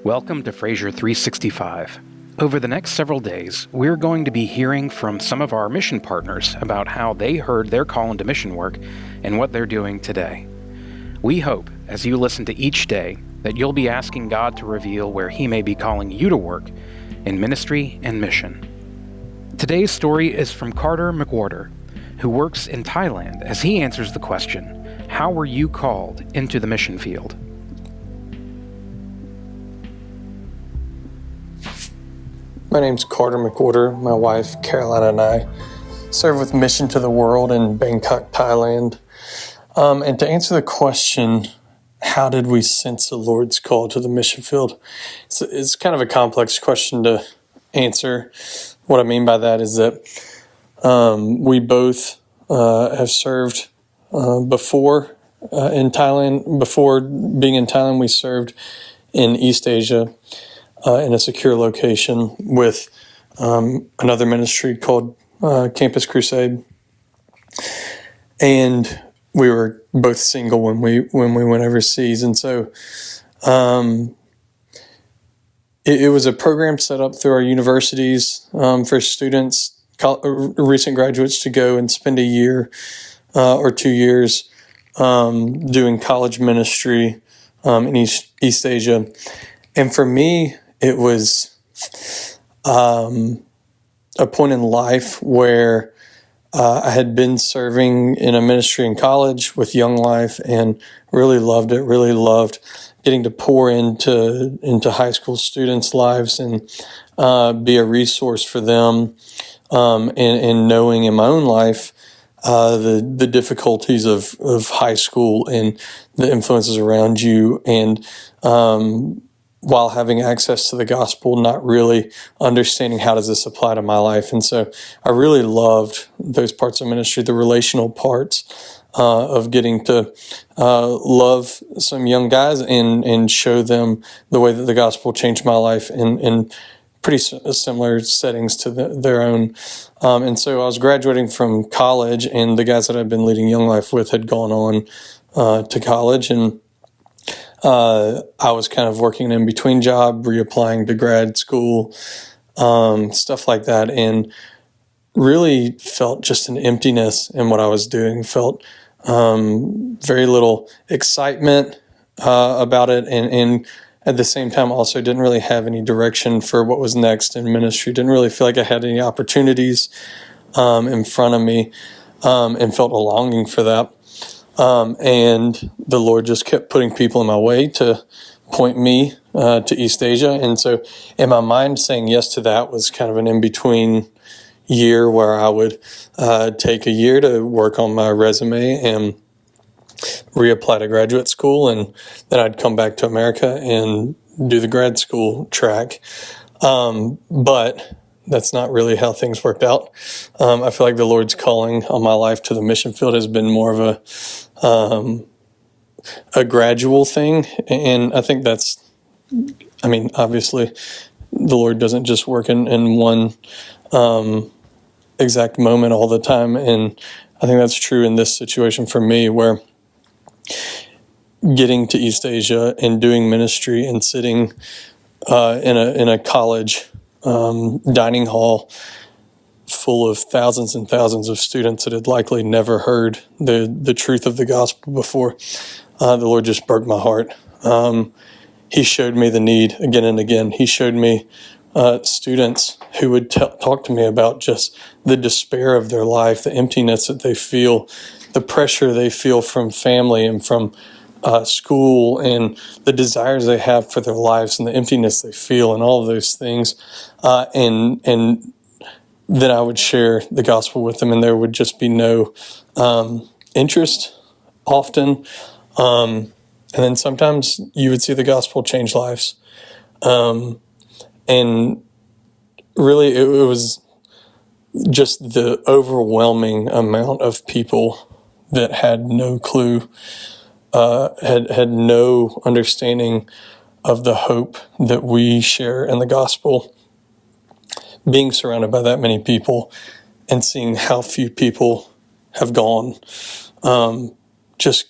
Welcome to Fraser 365. Over the next several days, we're going to be hearing from some of our mission partners about how they heard their call into mission work and what they're doing today. We hope, as you listen to each day, that you'll be asking God to reveal where He may be calling you to work in ministry and mission. Today's story is from Carter McWhorters, who works in Thailand, as he answers the question, how were you called into the mission field? My name's Carter McWhorters. My wife, Caroline, and I serve with Mission to the World in Bangkok, Thailand. And to answer the question, how did we sense the Lord's call to the mission field? It's kind of a complex question to answer. What I mean by that is that we both have served before in Thailand. Before being in Thailand, we served in East Asia in a secure location with another ministry called Campus Crusade. And we were both single when we went overseas. And so it was a program set up through our universities for students, recent graduates, to go and spend a year or 2 years doing college ministry in East Asia. And for me, it was a point in life where I had been serving in a ministry in college with Young Life and really loved it, really loved getting to pour into high school students' lives and be a resource for them, and knowing in my own life the difficulties of high school and the influences around you, and while having access to the gospel, not really understanding how does this apply to my life. And so I really loved those parts of ministry, the relational parts of getting to love some young guys and show them the way that the gospel changed my life in pretty similar settings to their own. And so I was graduating from college, and the guys that I'd been leading Young Life with had gone on to college, and I was kind of working an in-between job, reapplying to grad school, stuff like that, and really felt just an emptiness in what I was doing, felt very little excitement about it, and at the same time also didn't really have any direction for what was next in ministry, didn't really feel like I had any opportunities in front of me, and felt a longing for that. And the Lord just kept putting people in my way to point me to East Asia. And so in my mind, saying yes to that was kind of an in-between year where I would take a year to work on my resume and reapply to graduate school. And then I'd come back to America and do the grad school track. But that's not really how things worked out. I feel like the Lord's calling on my life to the mission field has been more of a gradual thing. And I think that's, obviously the Lord doesn't just work in one exact moment all the time. And I think that's true in this situation for me, where getting to East Asia and doing ministry and sitting in a college dining hall full of thousands and thousands of students that had likely never heard the truth of the gospel before, the Lord just broke my heart. He showed me the need again and again. He showed me students who would talk to me about just the despair of their life, the emptiness that they feel, the pressure they feel from family and from school, and the desires they have for their lives and the emptiness they feel and all of those things. And then I would share the gospel with them, and there would just be no interest often. And then sometimes you would see the gospel change lives. And really it was just the overwhelming amount of people that had no clue, had no understanding of the hope that we share in the gospel. Being surrounded by that many people and seeing how few people have gone just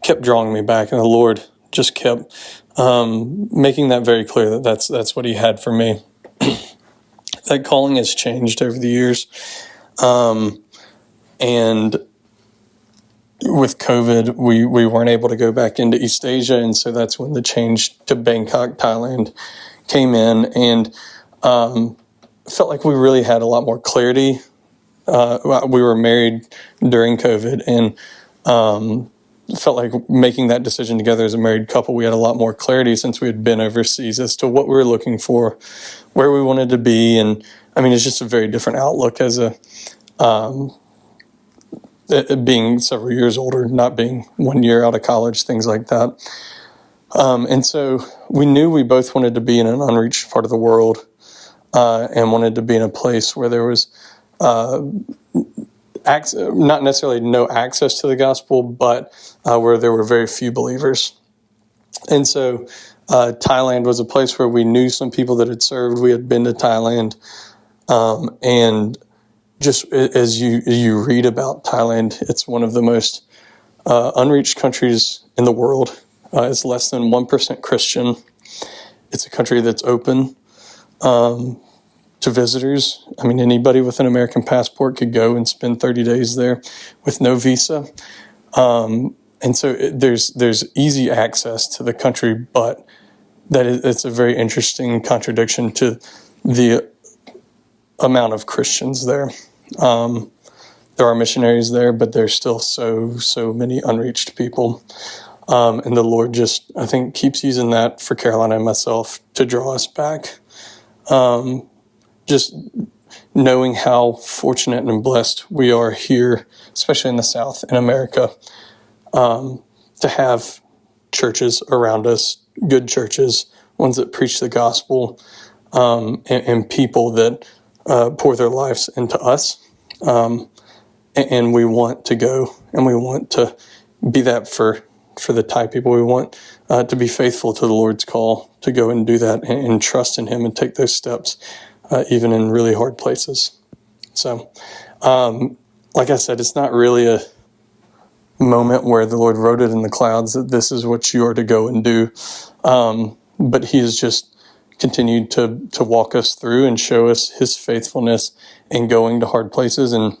kept drawing me back. And the Lord just kept making that very clear that that's what he had for me. That calling has changed over the years. And with COVID, we weren't able to go back into East Asia. And so that's when the change to Bangkok, Thailand came in, and felt like we really had a lot more clarity. We were married during COVID, and felt like making that decision together as a married couple, we had a lot more clarity since we had been overseas as to what we were looking for, where we wanted to be. And I mean, it's just a very different outlook as a being several years older, not being 1 year out of college, things like that. And so we knew we both wanted to be in an unreached part of the world, and wanted to be in a place where there was not necessarily no access to the gospel, but where there were very few believers. And so Thailand was a place where we knew some people that had served. We had been to Thailand, and just as you read about Thailand, it's one of the most unreached countries in the world. It's less than 1% Christian. It's a country that's open to visitors. I mean, anybody with an American passport could go and spend 30 days there with no visa. And so there's easy access to the country, but it's a very interesting contradiction to the amount of Christians there. There are missionaries there, but there's still so many unreached people. And the Lord just, I think, keeps using that for Carolina and myself to draw us back. Just knowing how fortunate and blessed we are here, especially in the South in America, to have churches around us, good churches, ones that preach the gospel, and people that pour their lives into us. And we want to go, and we want to be that for the Thai people. We want to be faithful to the Lord's call to go and do that and trust in Him and take those steps, even in really hard places. So, like I said, it's not really a moment where the Lord wrote it in the clouds that this is what you are to go and do. But He has just continued to walk us through and show us His faithfulness in going to hard places and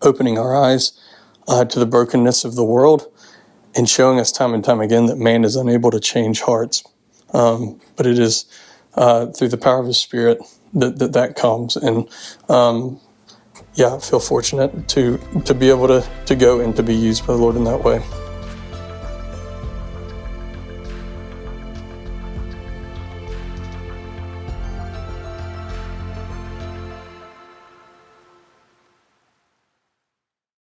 opening our eyes to the brokenness of the world, and showing us time and time again that man is unable to change hearts. But it is through the power of His Spirit that comes. And I feel fortunate to be able to go and to be used by the Lord in that way.